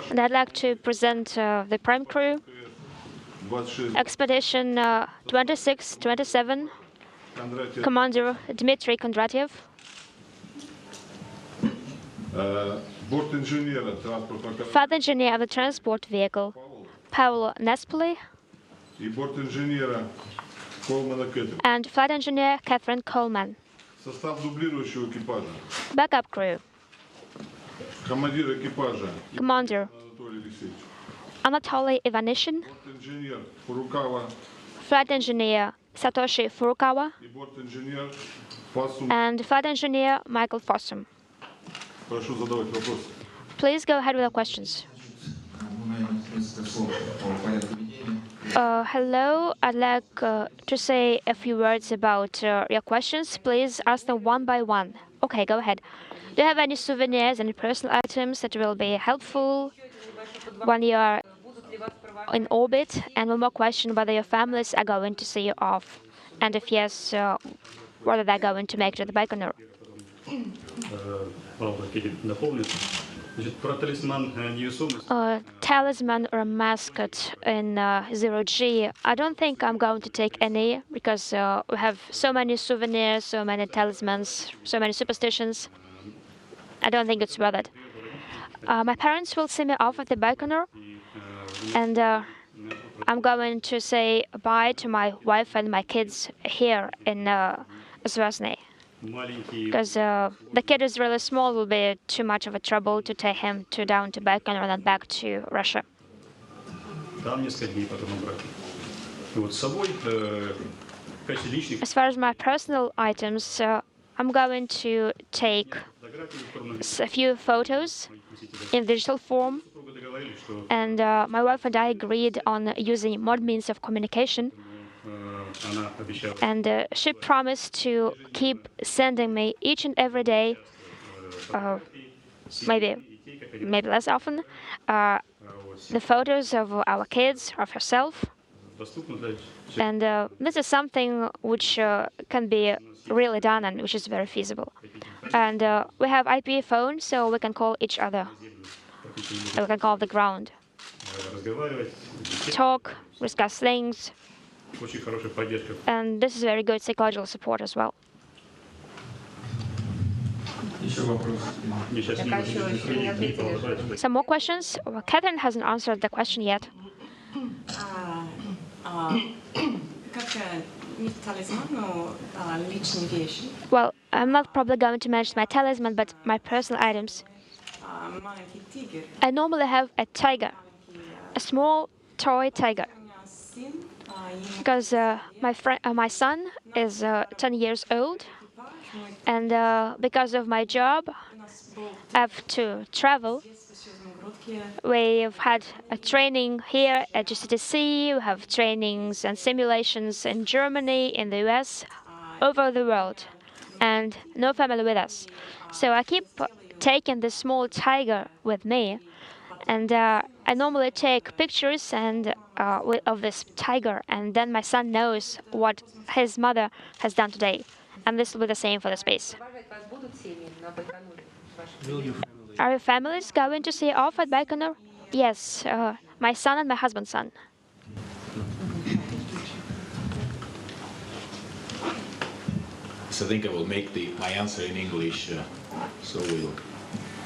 And I'd like to present the prime crew. Expedition 26-27, Commander Dmitry Kondratyev. Flight engineer of the transport vehicle, Paolo Nespoli. And flight engineer Gagarin Coleman. Backup crew. Commander Anatoly Ivanishin. Flight engineer Satoshi Furukawa. And flight engineer Michael Fossum. Please go ahead with your questions. Hello, I'd like to say a few words about your questions. Please ask them one by one. Okay, go ahead. Do you have any souvenirs, any personal items that will be helpful when you are in orbit? And one more question, whether your families are going to see you off. And if yes, whether they're going to make it to the Baikonur. Talisman or a mascot in Zero-G. I don't think I'm going to take any because we have so many souvenirs, so many talismans, so many superstitions. I don't think it's worth it. My parents will see me off at the Baikonur, and I'm going to say bye to my wife and my kids here in Zvyazdny. Because the kid is really small, it will be too much of a trouble to take him down to Baikonur and then back to Russia. As far as my personal items, I'm going to take a few photos in digital form. And my wife and I agreed on using modern means of communication. And she promised to keep sending me each and every day, maybe less often, the photos of our kids, of herself. And this is something which can be really done and which is very feasible. And we have IP phones, so we can call each other. We can call the ground. Talk, discuss things. And this is very good psychological support as well. Some more questions? Well, Catherine hasn't answered the question yet. Well, I'm not probably going to mention my talisman, but my personal items. I normally have a tiger, a small toy tiger. Because my son is 10 years old, and because of my job, I have to travel. We've had a training here at GCTC, we have trainings and simulations in Germany, in the US, over the world, and no family with us. So I keep taking this small tiger with me, and I normally take pictures of this tiger, and then my son knows what his mother has done today. And this will be the same for the space. Are your families going to see off at Baikonur? Yes, my son and my husband's son. So I think I will make my answer in English, so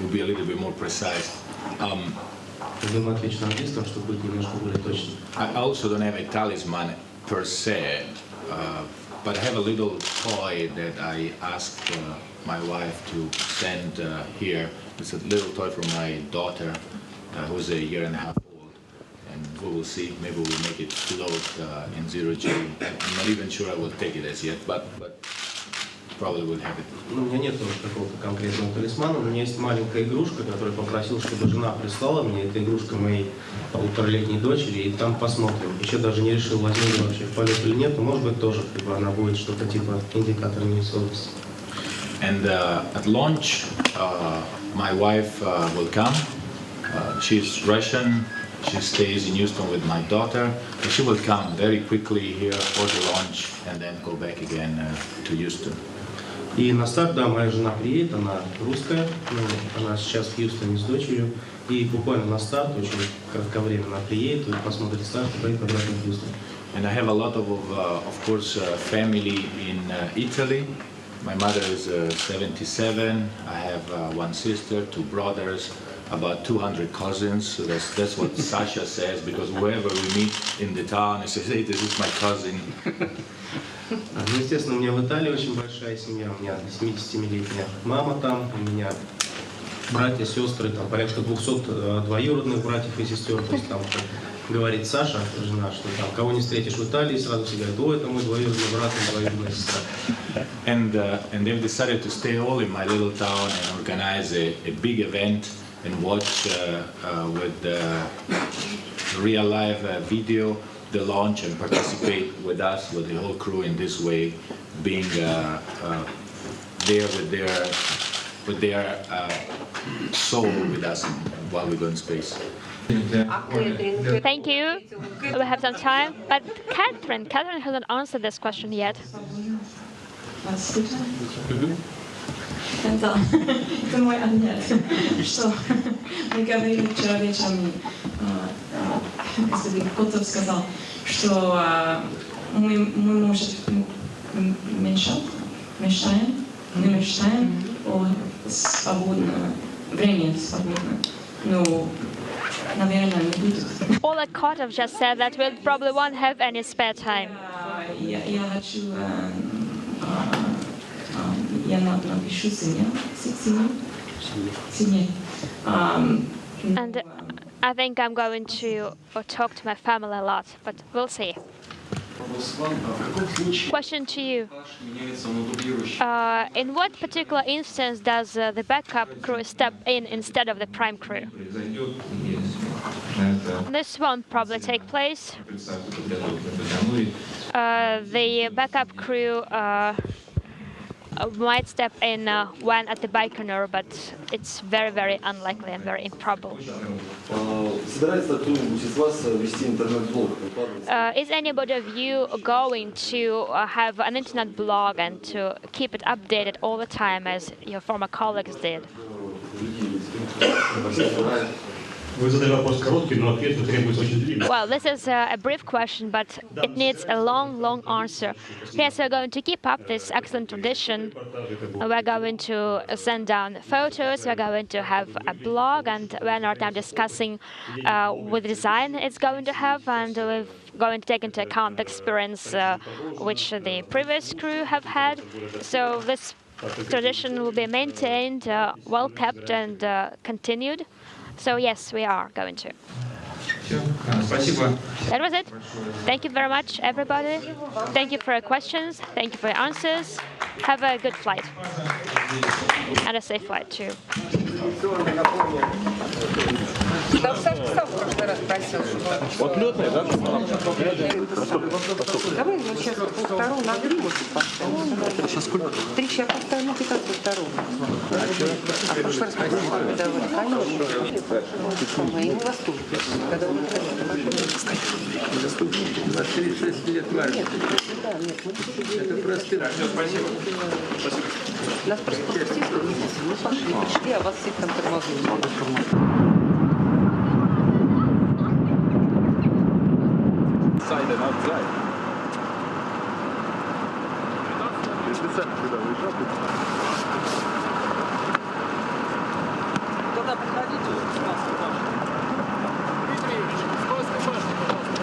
we'll be a little bit more precise. I also don't have a talisman per se, but I have a little toy that I asked my wife to send here. It's a little toy from my daughter, who's a year and a half old. And we will see, maybe we'll make it float in Zero-G. I'm not even sure I will take it as yet, but probably will have it. У меня нет тоже какого-то конкретного талисмана, у меня есть маленькая игрушка, которую попросил, чтобы жена прислала мне. Это игрушка моей 1,5-летней дочери, и там посмотрим. Еще даже не решил, возьму ли вообще в полет или нет, но может быть тоже она будет что-то типа индикатора невесомости. And at launch, my wife will come. She's Russian. She stays in Houston with my daughter. And she will come very quickly here for the launch and then go back again to Houston. И на старт, да, моя жена приедет, она русская, она сейчас в Хьюстоне с дочерью, И буквально на старт, очень кратковременно приедет, и посмотрит старт и поедет обратно в Хьюстон. And I have a lot of course, family in Italy. My mother is 77. I have one sister, two brothers, about 200 cousins. So that's what Sasha says, because wherever we meet in the town, he says, hey, this is my cousin. Ну, естественно, у меня в Италии очень большая семья. У меня 77-летняя мама там, у меня братья, сестры, там порядка 200 двоюродных братьев и сестер. То есть там, как говорит Саша, жена, что там кого не встретишь в Италии, сразу все говорят, о, это мой двоюродный брат и двоюродная сестра. And they've decided to stay all in my little town and organize a big event and watch with real live video the launch and participate with us, with the whole crew in this way, being there with their soul with us while we go in space. Thank you. We have some time, but Catherine hasn't answered this question yet. Это мой ответ, что мы говорили вчера вечером, если Котов сказал, что мы может мечтаем о свободном времени, свободном, но, наверное, не будет. Ola Kotov just said that we probably won't have any spare time. Я хочу, я напишу семье. And I think I'm going to talk to my family a lot, but we'll see. Question to you. In what particular instance does the backup crew step in instead of the prime crew? This won't probably take place. The backup crew might step in when at the Baikonur, but it's very, very unlikely and very improbable. Is anybody of you going to have an internet blog and to keep it updated all the time as your former colleagues did? Well, this is a brief question, but it needs a long, long answer. Yes, we're going to keep up this excellent tradition. We're going to send down photos, we're going to have a blog, and we're not now discussing what design it's going to have, and we're going to take into account the experience which the previous crew have had. So this tradition will be maintained, well kept, and continued. So yes, we are going to. That was it. Thank you very much, everybody. Thank you for your questions. Thank you for your answers. Have a good flight. And a safe flight, too. Да, Сашка сам в прошлый раз просил. Вот летный, да? Давай, ну сейчас полтору на 3 может поставить. Сейчас сколько? 3 сейчас поставим, ну 15 второго. А в прошлый раз мы давали, конечно. Мы ему восторг. Когда он На 6 лет мальчик. Нет, мы Это простые. спасибо. Нас просто пропустили, мы пошли, а вас всех там тормознули. Inside and outside. Если сами сюда уезжал, Тогда приходите, Дмитрий Ильич, скоростной башни, пожалуйста.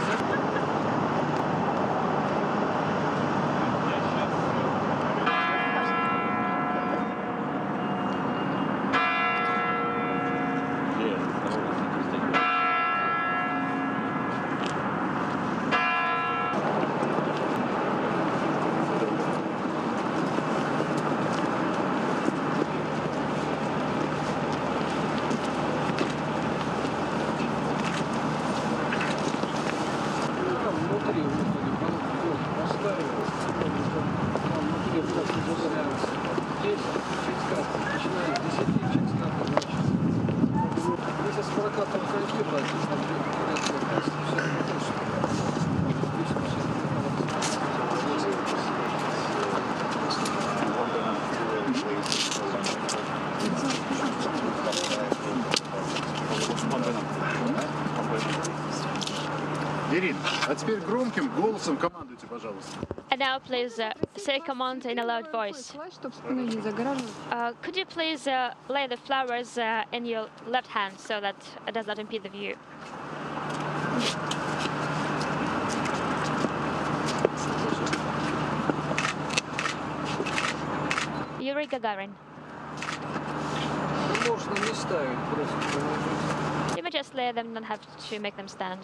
Ирина, а теперь громким голосом командуйте, пожалуйста. And now please say command in a loud voice. Could you please lay the flowers in your left hand so that it does not impede the view? Yuri Gagarin. Можно не ставить, просто положить. You may just lay them, don't have to make them stand.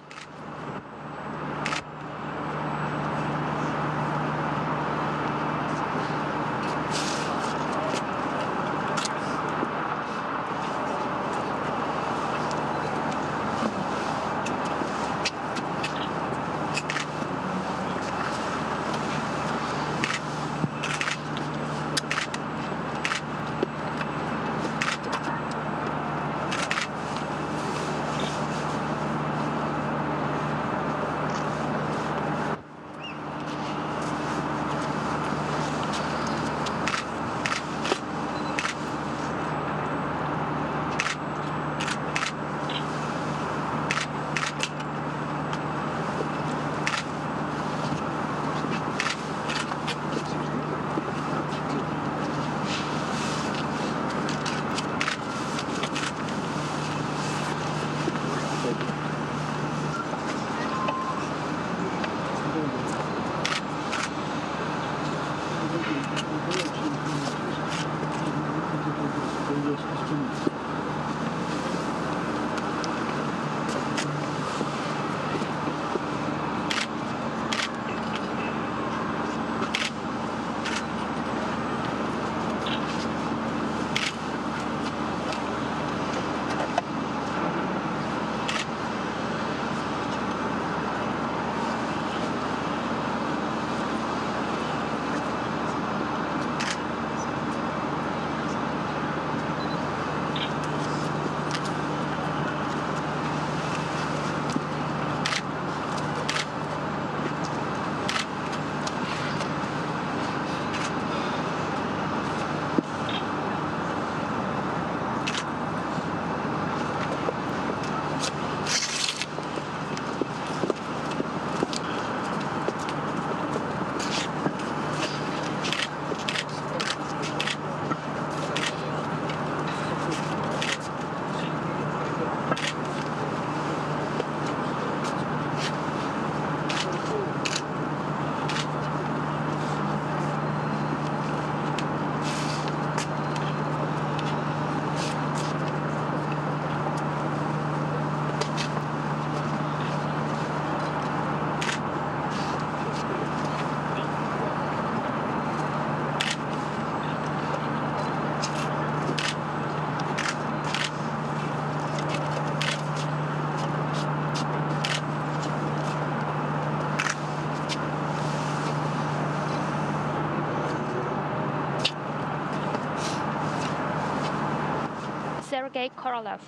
Sergei Korolev.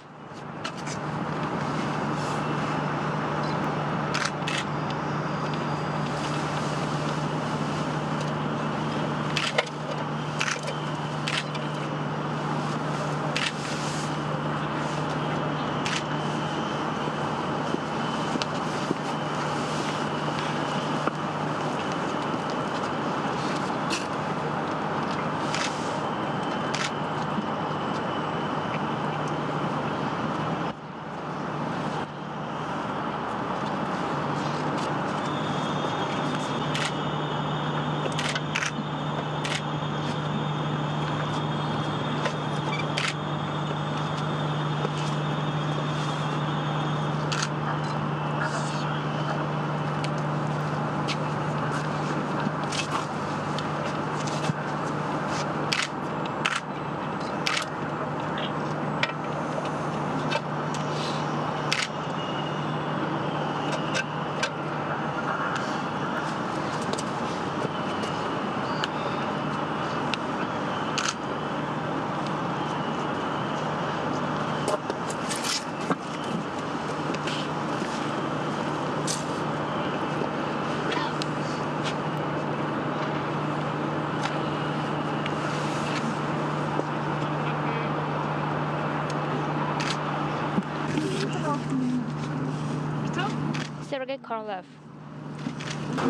Sergei Korolev.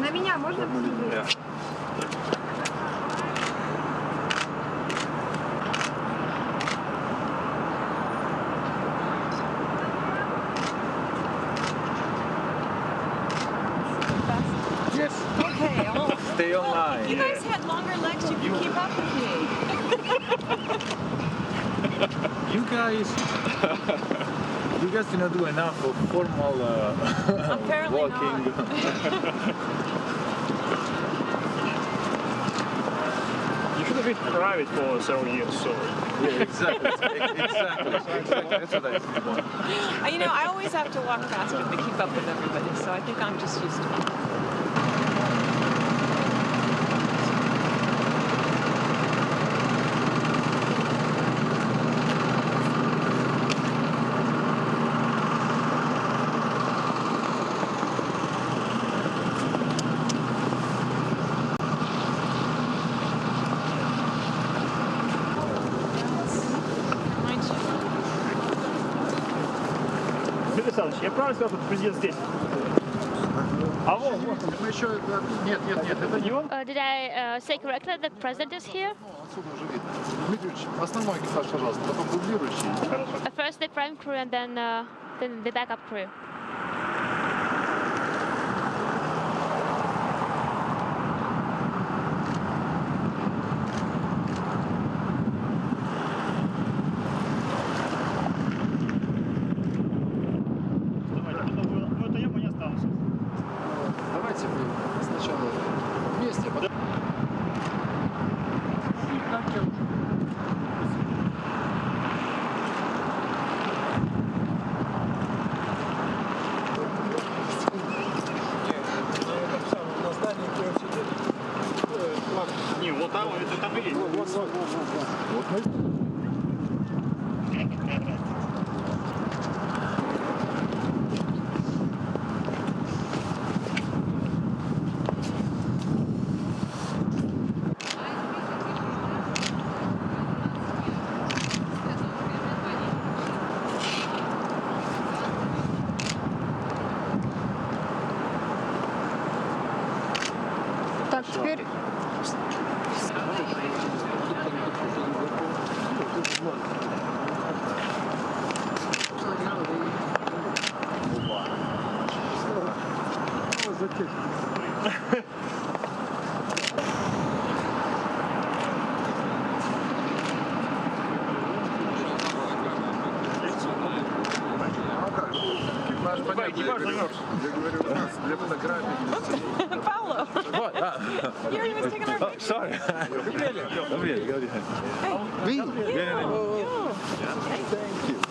На меня можно посмотреть? Yes. Okay, Stay online. you guys had longer legs, you can keep up with me. You guys did not do enough of formal Apparently walking. You should have been private for several years, so. Yeah, exactly. That's what I think. You know, I always have to walk faster to keep up with everybody, so I think I'm just used to it. Дмитрий Александрович, я правильно сказал, что президент здесь? А вот. Мы еще... Нет, это не он. Did I say correctly that the president is here? Отсюда уже видно. Дмитрий Ильич, основной экипаж, пожалуйста, потом дублирующий. First the prime crew and then the backup crew. Ну это я бы не остался. Давайте мы сначала вместе, а потом... Не, вот там, это там и есть. Вот мы... Так, теперь... Экипаж, понятно, я говорю, у нас для фотографий. Paolo, here he was taking our picture. Sorry. Gabriel, Hey, you. Thank you.